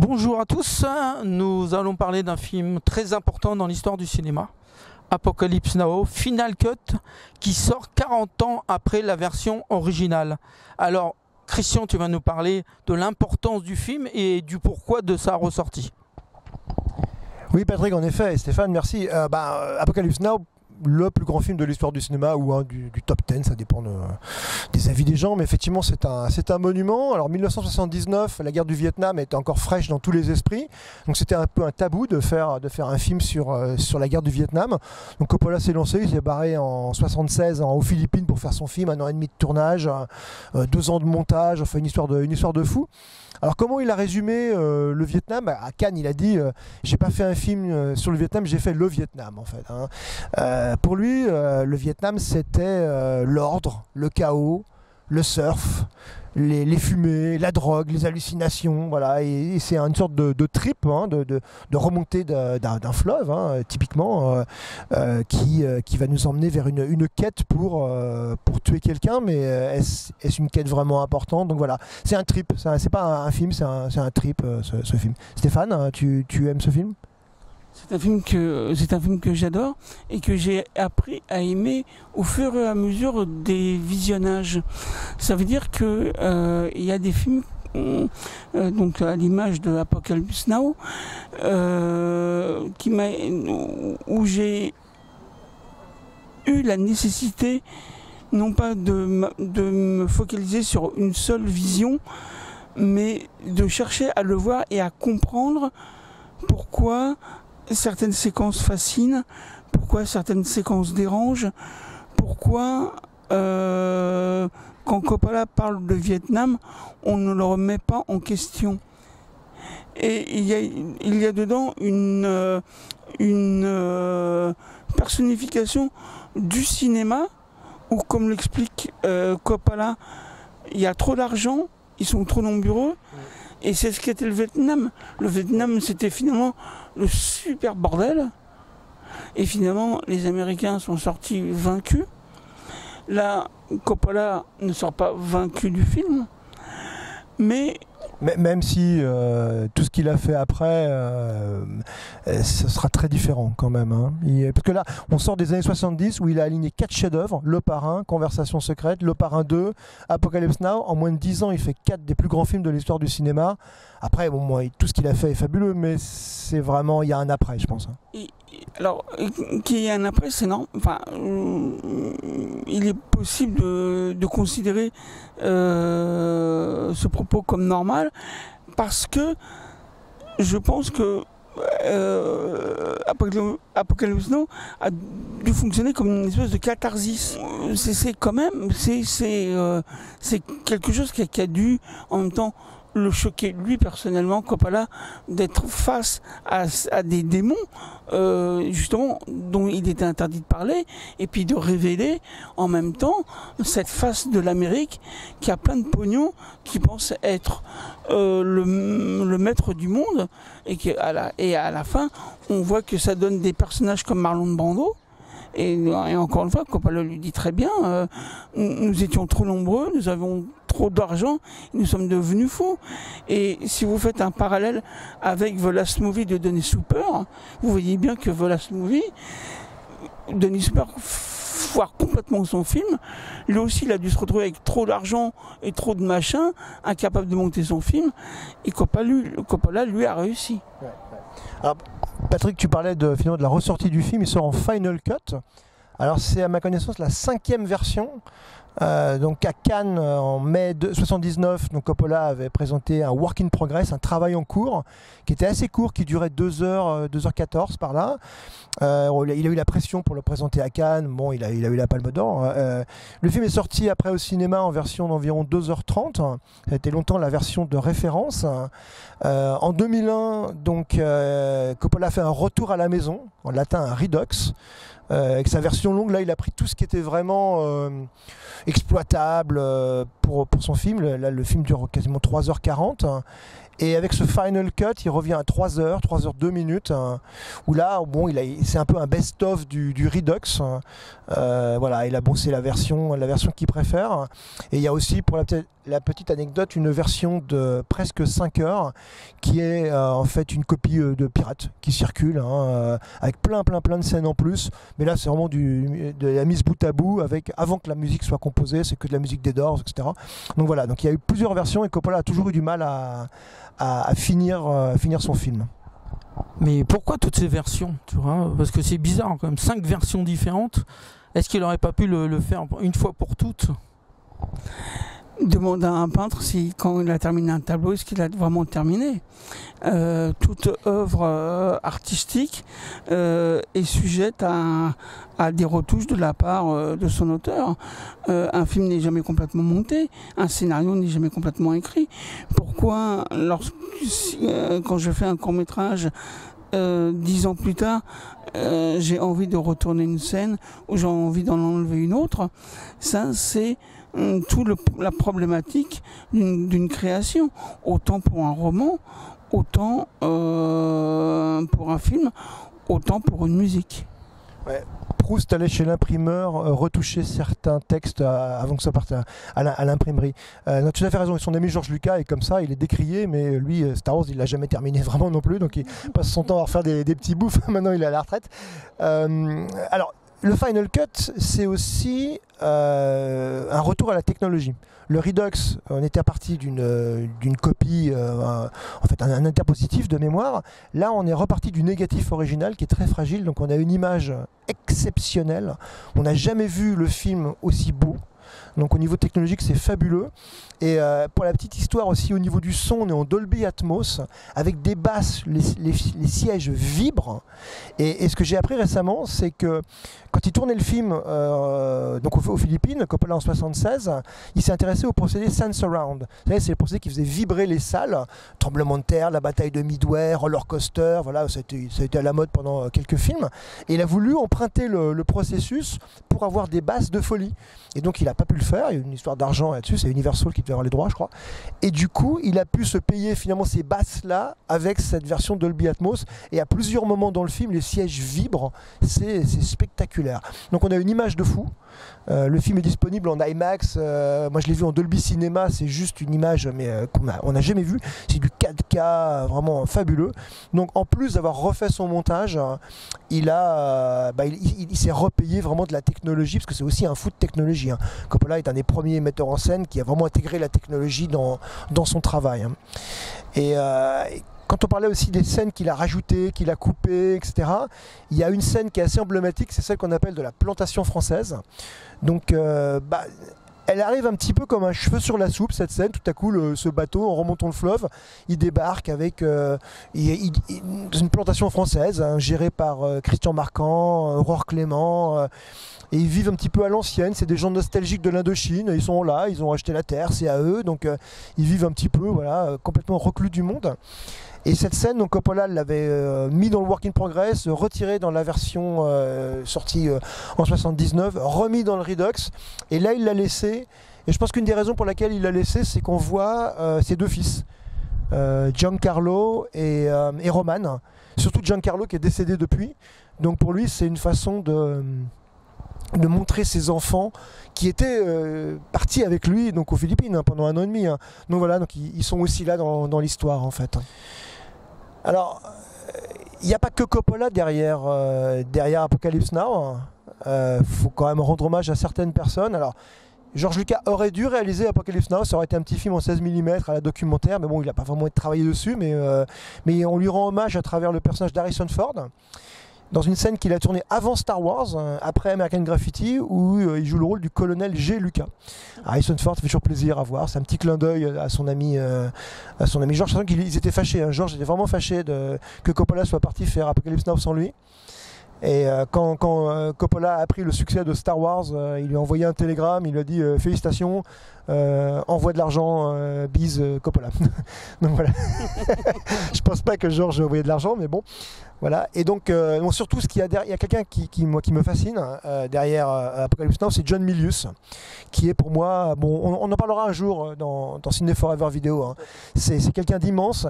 Bonjour à tous, nous allons parler d'un film très important dans l'histoire du cinéma, Apocalypse Now, Final Cut, qui sort 40 ans après la version originale. Alors, Christian, tu vas nous parler de l'importance du film et du pourquoi de sa ressortie. Oui Patrick, en effet, et Stéphane, merci. Apocalypse Now, le plus grand film de l'histoire du cinéma ou du top 10, ça dépend des avis des gens, mais effectivement c'est un monument. Alors 1979, la guerre du Vietnam était encore fraîche dans tous les esprits, donc c'était un peu un tabou de faire un film sur la guerre du Vietnam. Donc Coppola s'est lancé, il s'est barré en 76 aux Philippines pour faire son film, 1 an et demi de tournage, 2 ans de montage, enfin une histoire de fou. Alors comment il a résumé le Vietnam? À Cannes, il a dit j'ai pas fait un film sur le Vietnam, j'ai fait le Vietnam en fait. Pour lui, le Vietnam c'était l'ordre, le chaos, le surf, les fumées, la drogue, les hallucinations, voilà. Et c'est une sorte de trip, de remontée d'un fleuve, typiquement, qui va nous emmener vers une quête pour tuer quelqu'un, mais est-ce une quête vraiment importante? Donc voilà, c'est un trip, c'est pas un film, c'est un trip, ce film. Stéphane, tu aimes ce film? C'est un film que j'adore et que j'ai appris à aimer au fur et à mesure des visionnages. Ça veut dire que il y a des films donc à l'image de Apocalypse Now où j'ai eu la nécessité non pas de me focaliser sur une seule vision, mais de chercher à le voir et à comprendre pourquoi certaines séquences fascinent, pourquoi certaines séquences dérangent, pourquoi quand Coppola parle de Vietnam, on ne le remet pas en question. Et il y a dedans une personnification du cinéma où, comme l'explique Coppola, il y a trop d'argent, ils sont trop nombreux. Et c'est ce qu'était le Vietnam. Le Vietnam, c'était finalement le super bordel. Et finalement, les Américains sont sortis vaincus. Là, Coppola ne sort pas vaincu du film. Mais même si tout ce qu'il a fait après, ce sera très différent quand même. Parce que là, on sort des années 70 où il a aligné 4 chefs-d'œuvre, Le Parrain, Conversation secrète, Le Parrain 2, Apocalypse Now. En moins de 10 ans, il fait 4 des plus grands films de l'histoire du cinéma. Après, tout ce qu'il a fait est fabuleux, mais c'est vraiment, il y a un après, je pense. Alors, qu'il y ait un après, c'est non. Enfin, il est possible de considérer ce propos comme normal, parce que je pense que Apocalypse Now a dû fonctionner comme une espèce de catharsis. C'est quand même, c'est quelque chose qui a dû en même temps le choquer lui personnellement, Coppola, d'être face à des démons justement dont il était interdit de parler, et puis de révéler en même temps cette face de l'Amérique qui a plein de pognon, qui pense être le maître du monde, et à la fin on voit que ça donne des personnages comme Marlon Brando. Et encore une fois, Coppola lui dit très bien, nous étions trop nombreux, nous avions trop d'argent, nous sommes devenus fous. Et si vous faites un parallèle avec The Last Movie de Dennis Hopper, vous voyez bien que The Last Movie, Dennis Hopper foire complètement son film. Lui aussi, il a dû se retrouver avec trop d'argent et trop de machin, incapable de monter son film. Et Coppola, lui, a réussi. Ouais. Alors, Patrick, tu parlais finalement de la ressortie du film, il sort en Final Cut. Alors c'est à ma connaissance la 5e version. Donc à Cannes en mai 1979, donc Coppola avait présenté un work in progress, un travail en cours, qui était assez court, qui durait 2h14 par là. Il a eu la pression pour le présenter à Cannes, bon, il a eu la Palme d'Or. Le film est sorti après au cinéma en version d'environ 2h30, ça a été longtemps la version de référence. En 2001, donc, Coppola a fait un retour à la maison, en latin un redux. Avec sa version longue, là il a pris tout ce qui était vraiment exploitable pour son film. Là le film dure quasiment 3h40, Et avec ce Final Cut, il revient à 3h, 3h02 minutes, où là, bon, c'est un peu un best-of du Redux. Voilà, il a bossé la version qu'il préfère. Et il y a aussi, pour la petite anecdote, une version de presque 5 heures qui est en fait une copie de Pirate qui circule, avec plein de scènes en plus. Mais là, c'est vraiment de la mise bout à bout, avant que la musique soit composée, c'est que de la musique des Doors, etc. Donc voilà, donc il y a eu plusieurs versions et Coppola a toujours eu du mal à finir son film. Mais pourquoi toutes ces versions, tu vois? Parce que c'est bizarre quand même, 5 versions différentes. Est-ce qu'il n'aurait pas pu le faire une fois pour toutes? Demande à un peintre si, quand il a terminé un tableau, est-ce qu'il a vraiment terminé. Toute œuvre artistique est sujette à des retouches de la part de son auteur. Un film n'est jamais complètement monté, un scénario n'est jamais complètement écrit. Pourquoi, quand je fais un court-métrage, 10 ans plus tard, j'ai envie de retourner une scène ou j'ai envie d'en enlever une autre? Ça, c'est la problématique d'une création, autant pour un roman, autant pour un film, autant pour une musique. Ouais. Proust allait chez l'imprimeur retoucher certains textes avant que ça parte à l'imprimerie. Tu as tout à fait raison, son ami George Lucas est comme ça, il est décrié, mais lui, Star Wars, il l'a jamais terminé vraiment non plus, donc il passe son temps à refaire des petits bouffes, maintenant il est à la retraite. Alors, le Final Cut, c'est aussi un retour à la technologie. Le Redux, on était parti d'une copie, en fait un interpositif de mémoire. Là, on est reparti du négatif original qui est très fragile, donc on a une image exceptionnelle. On n'a jamais vu le film aussi beau. Donc au niveau technologique, c'est fabuleux. Et pour la petite histoire aussi, au niveau du son, on est en Dolby Atmos, avec des basses, les sièges vibrent. Et ce que j'ai appris récemment, c'est que quand il tournait le film donc aux Philippines, Coppola en 1976, il s'est intéressé au procédé Sensurround. Vous savez, c'est le procédé qui faisait vibrer les salles. Tremblement de terre, la bataille de Midway, Roller Coaster, voilà, ça a été à la mode pendant quelques films. Et il a voulu emprunter le processus pour avoir des basses de folie. Et donc il n'a pas pu le faire, il y a une histoire d'argent là-dessus, c'est Universal qui devait avoir les droits, je crois. Et du coup, il a pu se payer finalement ces basses-là avec cette version Dolby Atmos. Et à plusieurs moments dans le film, les sièges vibrent, c'est spectaculaire. Donc on a une image de fou. Le film est disponible en IMAX. Moi je l'ai vu en Dolby Cinema, c'est juste une image mais qu'on n'a jamais vue. C'est du 4K vraiment fabuleux. Donc en plus d'avoir refait son montage, il s'est repayé vraiment de la technologie, parce que c'est aussi un fou de technologie. Coppola est un des premiers metteurs en scène qui a vraiment intégré la technologie dans son travail. Et quand on parlait aussi des scènes qu'il a rajoutées, qu'il a coupées, etc., il y a une scène qui est assez emblématique, c'est celle qu'on appelle de la plantation française. Donc, elle arrive un petit peu comme un cheveu sur la soupe, cette scène. Tout à coup, ce bateau, en remontant le fleuve, il débarque avec une plantation française, gérée par Christian Marquand, Aurore Clément. Et ils vivent un petit peu à l'ancienne, c'est des gens nostalgiques de l'Indochine, ils sont là, ils ont acheté la terre, c'est à eux, donc ils vivent un petit peu complètement reclus du monde. Et cette scène, donc Coppola l'avait mis dans le work in progress, retiré dans la version sortie en 79, remis dans le Redux, et là il l'a laissé. Et je pense qu'une des raisons pour laquelle il l'a laissé, c'est qu'on voit ses deux fils, Giancarlo et Roman. Surtout Giancarlo qui est décédé depuis. Donc pour lui, c'est une façon de montrer ses enfants qui étaient partis avec lui donc aux Philippines pendant 1 an et demi. Donc voilà, donc ils sont aussi là dans l'histoire en fait. Alors, il n'y a pas que Coppola derrière Apocalypse Now. Faut quand même rendre hommage à certaines personnes. Alors, George Lucas aurait dû réaliser Apocalypse Now, ça aurait été un petit film en 16 mm à la documentaire, mais bon, il n'a pas vraiment travaillé dessus, mais on lui rend hommage à travers le personnage d'Harrison Ford, dans une scène qu'il a tournée avant Star Wars, après American Graffiti, où il joue le rôle du colonel G. Lucas. Harrison Ford, ça fait toujours plaisir à voir, c'est un petit clin d'œil à son ami George. Ils étaient fâchés, George était vraiment fâché que Coppola soit parti faire Apocalypse Now sans lui. Et quand Coppola a appris le succès de Star Wars, il lui a envoyé un télégramme, il lui a dit félicitations, envoie de l'argent, bise Coppola. Donc voilà. Je pense pas que George a envoyé de l'argent, mais bon. Voilà. Et donc, surtout, ce qu'il y a derrière, il y a quelqu'un qui me fascine derrière Apocalypse Now, c'est John Milius, qui est pour moi, bon, on en parlera un jour dans Ciné Forever Vidéo. Hein. C'est quelqu'un d'immense.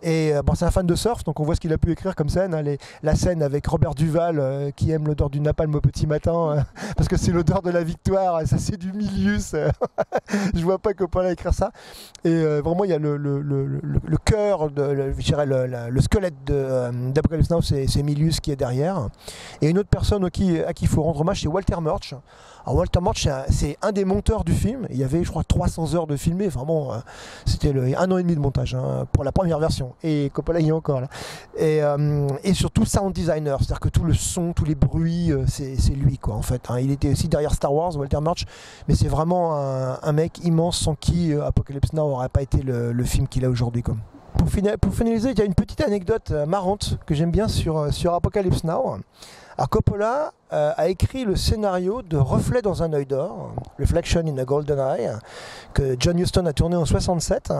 Et bon, c'est un fan de surf, donc on voit ce qu'il a pu écrire comme scène. Hein, la scène avec Robert Duval qui aime l'odeur du napalm au petit matin, parce que c'est l'odeur de la victoire. Ça, c'est du Milius. Je vois pas Coppola écrire ça. Et vraiment, il y a le cœur, je dirais le squelette d'Apocalypse Now, c'est Milius qui est derrière. Et une autre personne à qui il faut rendre hommage, c'est Walter Murch. Alors Walter Murch, c'est un des monteurs du film. Il y avait, je crois, 300 heures de filmé. Enfin bon, c'était 1 an et demi de montage pour la première version. Et Coppola y est encore là. Et surtout sound designer, c'est-à-dire que tout le son, tous les bruits, c'est lui quoi en fait. Hein. Il était aussi derrière Star Wars, Walter Murch, mais c'est vraiment un mec immense sans qui Apocalypse Now n'aurait pas été le film qu'il a aujourd'hui. Pour finaliser, il y a une petite anecdote marrante que j'aime bien sur Apocalypse Now. Alors Coppola a écrit le scénario de Reflet dans un œil d'or, Reflection in a Golden Eye, que John Huston a tourné en 67.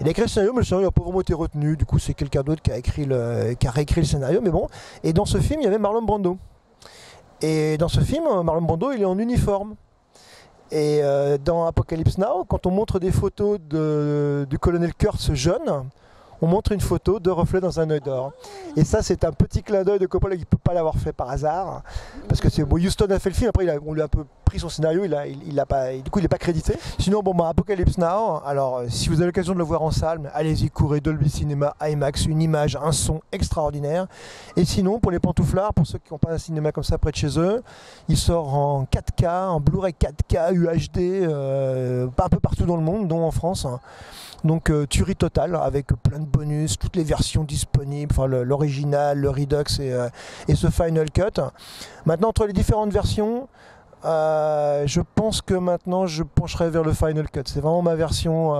Il a écrit le scénario, mais le scénario n'a pas vraiment été retenu. Du coup, c'est quelqu'un d'autre qui a réécrit le scénario. Mais bon, et dans ce film, il y avait Marlon Brando. Et dans ce film, Marlon Brando, il est en uniforme. Et dans Apocalypse Now, quand on montre des photos du colonel Kurtz jeune, on montre une photo de Reflet dans un œil d'or. Et ça, c'est un petit clin d'œil de Coppola qui ne peut pas l'avoir fait par hasard. Parce que bon, Huston a fait le film, après on lui a un peu pris son scénario, du coup il n'est pas crédité. Sinon, Apocalypse Now, alors si vous avez l'occasion de le voir en salle, allez-y, courez, Dolby Cinema, IMAX, une image, un son extraordinaire. Et sinon, pour les pantouflards, pour ceux qui n'ont pas un cinéma comme ça près de chez eux, il sort en 4K, en Blu-ray 4K, UHD, un peu partout dans le monde, dont en France. Donc tuerie totale avec plein de bonus, toutes les versions disponibles, enfin l'original, le Redux et ce Final Cut. Maintenant, entre les différentes versions, je pense que maintenant je pencherai vers le Final Cut. C'est vraiment ma version.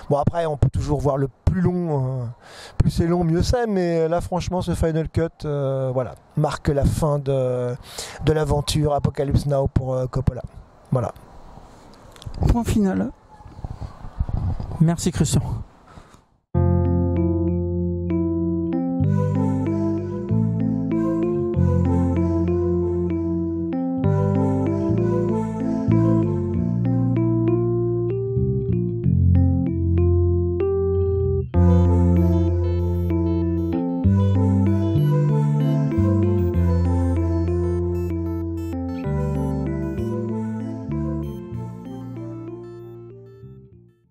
Bon, après, on peut toujours voir le plus long. Plus c'est long, mieux c'est. Mais là, franchement, ce Final Cut marque la fin de l'aventure Apocalypse Now pour Coppola. Voilà. Point final. Merci Christian.